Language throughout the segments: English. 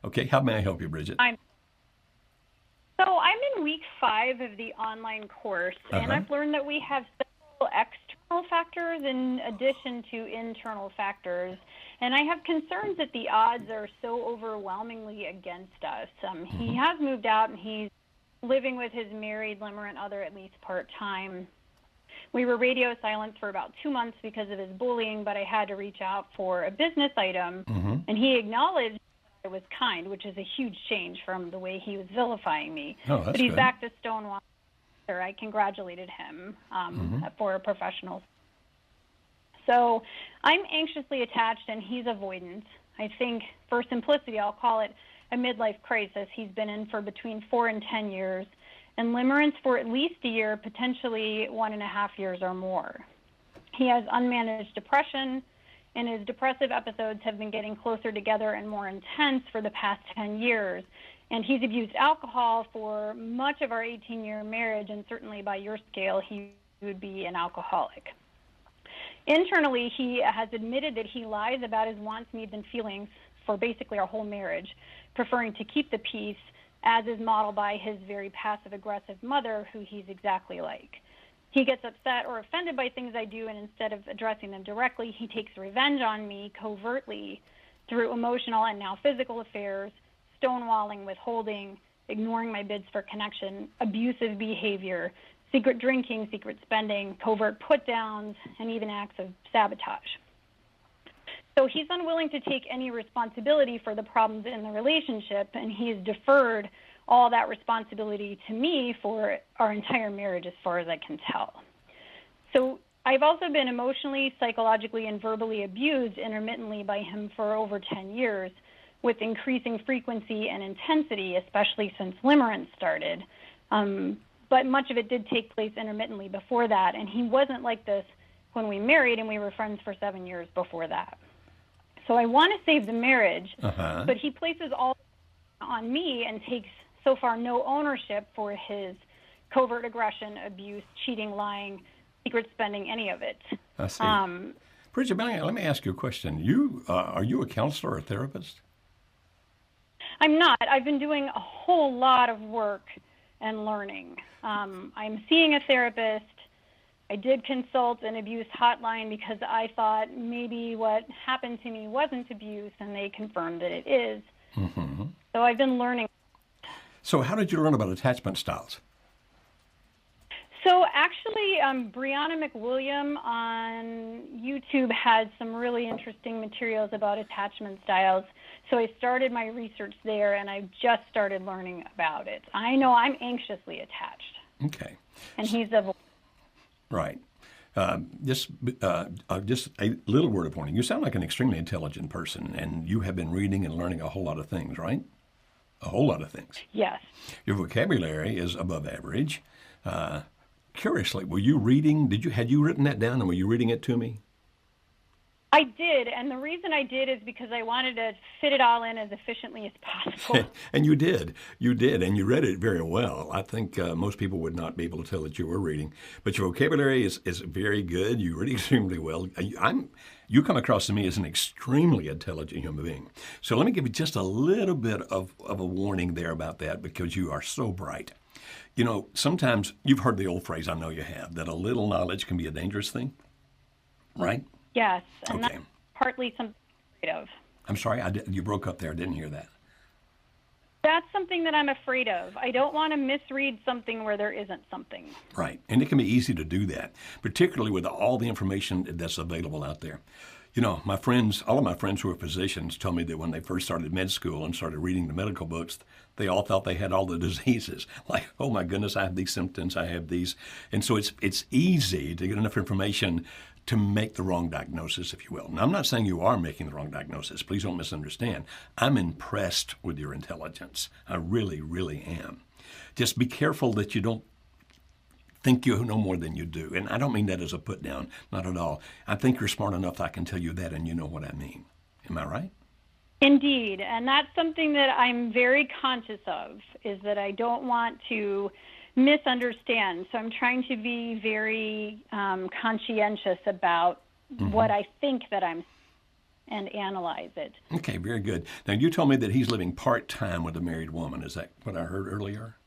Okay, how may I help you, Bridget? I'm in week 5 of the online course, and Uh-huh. I've learned that we have several external factors in addition to internal factors. And I have concerns that the odds are so overwhelmingly against us. He has moved out, and he's living with his married limerent other at least part-time. We were radio silent for about 2 months because of his bullying, but I had to reach out for a business item, Mm-hmm. and he acknowledged I was kind, which is a huge change from the way he was vilifying me. Oh, But that's he's good. back to stonewall. I congratulated him Mm-hmm. for a professional. So I'm anxiously attached, and he's avoidant. I think, for simplicity, I'll call it a midlife crisis. He's been in for between 4 and 10 years, and limerence for at least a year, potentially 1.5 years or more. He has unmanaged depression, and his depressive episodes have been getting closer together and more intense for the past 10 years. And he's abused alcohol for much of our 18-year marriage, and certainly by your scale, he would be an alcoholic. Internally, he has admitted that he lies about his wants, needs, and feelings for basically our whole marriage, preferring to keep the peace, as is modeled by his very passive-aggressive mother, who he's exactly like. He gets upset or offended by things I do, and instead of addressing them directly, he takes revenge on me covertly through emotional and now physical affairs, stonewalling, withholding, ignoring my bids for connection, abusive behavior, secret drinking, secret spending, covert put-downs, and even acts of sabotage. So he's unwilling to take any responsibility for the problems in the relationship, and he's deferred all that responsibility to me for our entire marriage as far as I can tell. So I've also been emotionally, psychologically, and verbally abused intermittently by him for over 10 years with increasing frequency and intensity, especially since limerence started. But much of it did take place intermittently before that, and he wasn't like this when we married, and we were friends for 7 years before that. So I want to save the marriage, but he places all on me and takes so far no ownership for his covert aggression, abuse, cheating, lying, secret spending, any of it. I see. Bridget, let me ask you a question. Are you a counselor or a therapist? I'm not. I've been doing a whole lot of work and learning. I'm seeing a therapist. I did consult an abuse hotline because I thought maybe what happened to me wasn't abuse, and they confirmed that it is. Mm-hmm. So I've been learning. So how did you learn about attachment styles? So actually, Brianna McWilliam on YouTube had some really interesting materials about attachment styles. So I started my research there, and I just started learning about it. I know I'm anxiously attached. Okay. And he's avoidant. Right. Just a little word of warning. You sound like an extremely intelligent person, and you have been reading and learning a whole lot of things, right? A whole lot of things. Yes. Your vocabulary is above average. Curiously, were you reading? Had you written that down, and were you reading it to me? I did, and the reason I did is because I wanted to fit it all in as efficiently as possible. And you did, and you read it very well. I think most people would not be able to tell that you were reading, but your vocabulary is very good. You read extremely well. You come across to me as an extremely intelligent human being. So let me give you just a little bit of a warning there about that, because you are so bright. You know, sometimes you've heard the old phrase, I know you have, that a little knowledge can be a dangerous thing, right? Yes, and Okay. that's partly something I'm afraid of. I'm sorry, you broke up there. I didn't hear that. That's something that I'm afraid of. I don't want to misread something where there isn't something. Right, and it can be easy to do that, particularly with all the information that's available out there. You know, all of my friends who are physicians told me that when they first started med school and started reading the medical books, they all thought they had all the diseases. Like, oh my goodness, I have these symptoms, I have these. And so it's easy to get enough information to make the wrong diagnosis, if you will. Now, I'm not saying you are making the wrong diagnosis. Please don't misunderstand. I'm impressed with your intelligence. I really, really am. Just be careful that you don't think you know more than you do. And I don't mean that as a put down, not at all. I think you're smart enough that I can tell you that, and you know what I mean. Am I right? Indeed, and that's something that I'm very conscious of, is that I don't want to misunderstand. So I'm trying to be very conscientious about what I think that I'm. and analyze it. Okay, very good. Now, you told me that he's living part-time with a married woman. Is that what I heard earlier?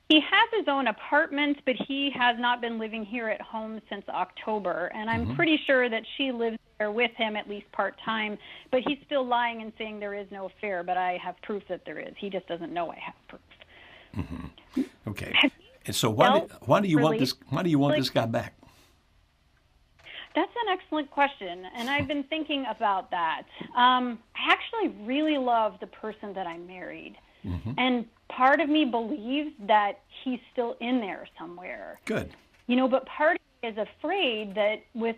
He has his own apartment, but he has not been living here at home since October. And I'm pretty sure that she lives there with him, at least part-time. But he's still lying and saying there is no affair, but I have proof that there is. He just doesn't know I have proof. Okay. And so why do you want this guy back? That's an excellent question, and I've been thinking about that. I actually really love the person that I married, and part of me believes that he's still in there somewhere. Good. But part of me is afraid that with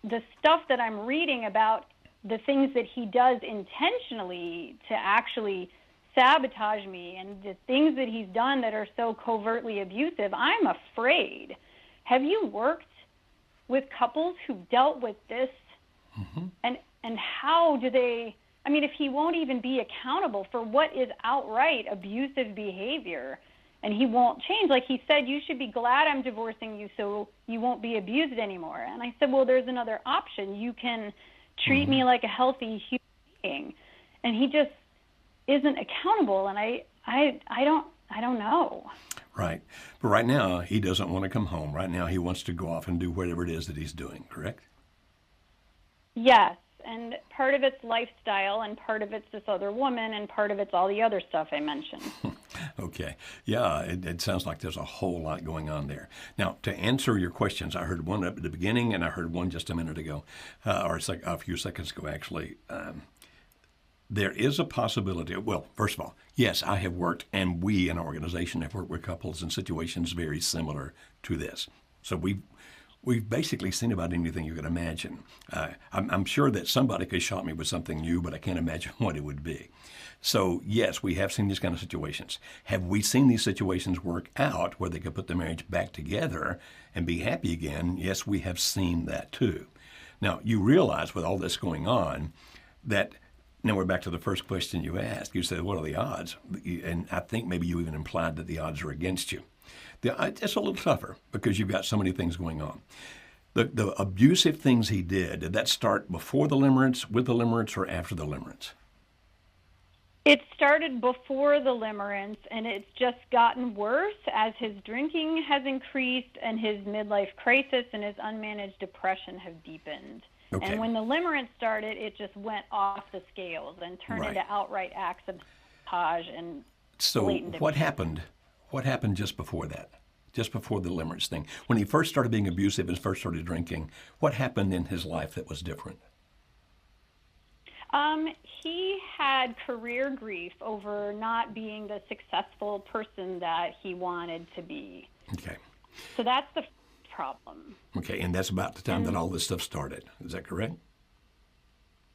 the stuff that I'm reading about the things that he does intentionally to actually sabotage me and the things that he's done that are so covertly abusive, I'm afraid. Have you worked with couples who dealt with this, and how do they, if he won't even be accountable for what is outright abusive behavior, and he won't change, like he said, you should be glad I'm divorcing you so you won't be abused anymore. And I said, well, there's another option. You can treat me like a healthy human being. And he just isn't accountable, and I don't know. Right. But right now, he doesn't want to come home. Right now, he wants to go off and do whatever it is that he's doing, correct? Yes. And part of it's lifestyle, and part of it's this other woman, and part of it's all the other stuff I mentioned. Okay. Yeah, it sounds like there's a whole lot going on there. Now, to answer your questions, I heard one up at the beginning, and I heard one just a minute ago, or a few seconds ago, actually. There is a possibility. Well, first of all, yes, I have worked, and we in our organization have worked with couples in situations very similar to this. So we've basically seen about anything you can imagine. I'm sure that somebody could shot me with something new, but I can't imagine what it would be. So yes, we have seen these kind of situations. Have we seen these situations work out where they could put the marriage back together and be happy again? Yes, we have seen that too. Now, you realize with all this going on that. Now we're back to the first question you asked. You said, what are the odds? And I think maybe you even implied that the odds are against you. It's a little tougher because you've got so many things going on. The abusive things he did that start before the limerence, with the limerence, or after the limerence? It started before the limerence, and it's just gotten worse as his drinking has increased and his midlife crisis and his unmanaged depression have deepened. Okay. And when the limerence started, it just went off the scales and turned into outright acts of sabotage and blatant abuse. What happened? What happened just before that? Just before the limerence thing? When he first started being abusive and first started drinking, what happened in his life that was different? He had career grief over not being the successful person that he wanted to be. Okay. So that's the problem. Okay, and that's about the time that all this stuff started. Is that correct?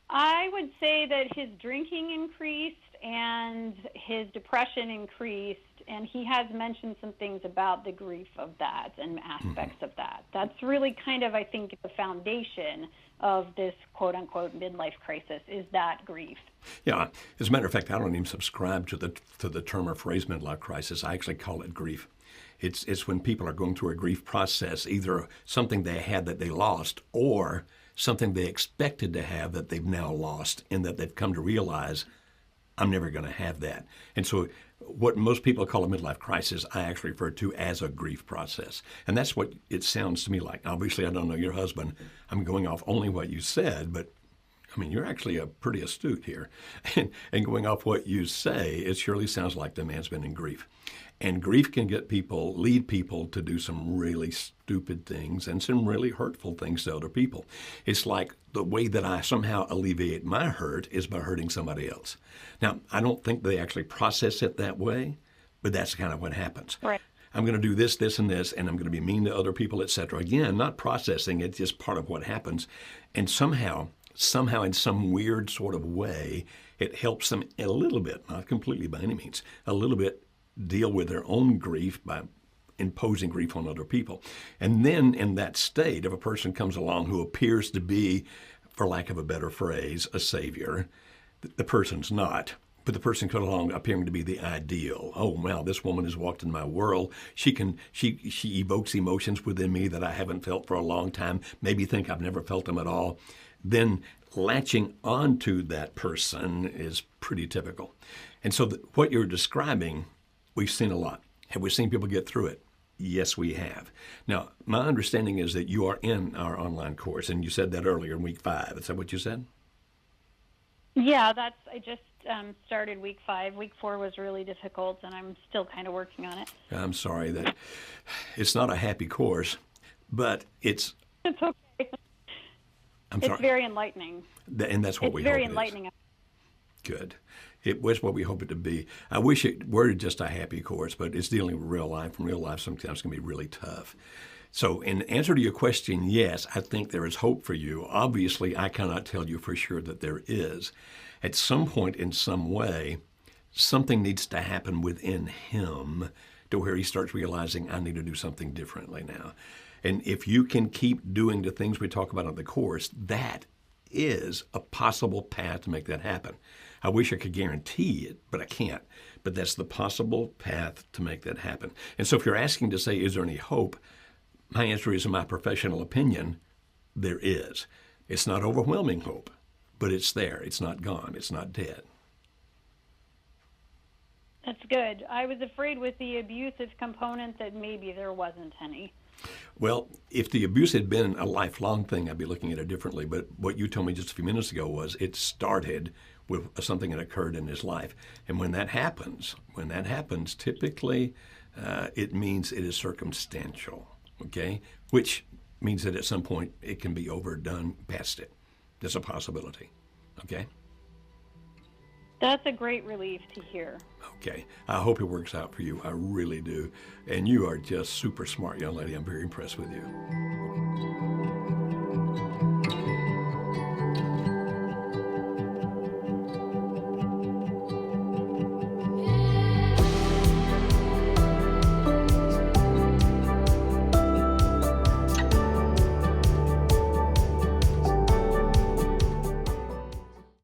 I would say that his drinking increased and his depression increased, and he has mentioned some things about the grief of that and aspects of that. That's really kind of, I think, the foundation of this quote-unquote midlife crisis is that grief. Yeah, as a matter of fact, I don't even subscribe to the term or phrase midlife crisis. I actually call it grief. It's when people are going through a grief process, either something they had that they lost or something they expected to have that they've now lost, and that they've come to realize, I'm never going to have that. And so what most people call a midlife crisis, I actually refer to as a grief process. And that's what it sounds to me like. Obviously, I don't know your husband. I'm going off only what you said, but you're actually pretty astute here. And going off what you say, it surely sounds like the man's been in grief. And grief can lead people to do some really stupid things and some really hurtful things to other people. It's like the way that I somehow alleviate my hurt is by hurting somebody else. Now, I don't think they actually process it that way, but that's kind of what happens. Right. I'm going to do this, this, and this, and I'm going to be mean to other people, etc. Again, not processing it, just part of what happens. And somehow, in some weird sort of way, it helps them a little bit, not completely by any means, a little bit deal with their own grief by imposing grief on other people. And then in that state, if a person comes along who appears to be, for lack of a better phrase, a savior, the person's not. But the person comes along appearing to be the ideal. Oh, wow, this woman has walked in my world. She evokes emotions within me that I haven't felt for a long time, maybe think I've never felt them at all. then latching onto that person is pretty typical. And so what you're describing, we've seen a lot. Have we seen people get through it? Yes, we have. Now, my understanding is that you are in our online course, and you said that earlier in week 5. Is that what you said? Yeah, I just started week 5. Week 4 was really difficult, and I'm still kind of working on it. I'm sorry that it's not a happy course, but it's okay. I'm sorry. It's very enlightening. And that's what we hope It's very it is. enlightening. Good. It was what we hope it to be. I wish it were just a happy course, but it's dealing with real life, and real life sometimes can be really tough. So in answer to your question, yes, I think there is hope for you. Obviously, I cannot tell you for sure that there is. At some point in some way, something needs to happen within him to where he starts realizing, I need to do something differently now. And if you can keep doing the things we talk about in the course, that is a possible path to make that happen. I wish I could guarantee it, but I can't. But that's the possible path to make that happen. And so if you're asking to say, is there any hope? My answer is, in my professional opinion, there is. It's not overwhelming hope, but it's there. It's not gone. It's not dead. That's good. I was afraid with the abusive component that maybe there wasn't any. Well, if the abuse had been a lifelong thing, I'd be looking at it differently. But what you told me just a few minutes ago was it started with something that occurred in his life. And when that happens, typically it means it is circumstantial, okay? Which means that at some point it can be overdone past it. There's a possibility, okay? That's a great relief to hear. Okay. I hope it works out for you. I really do. And you are just super smart, young lady. I'm very impressed with you.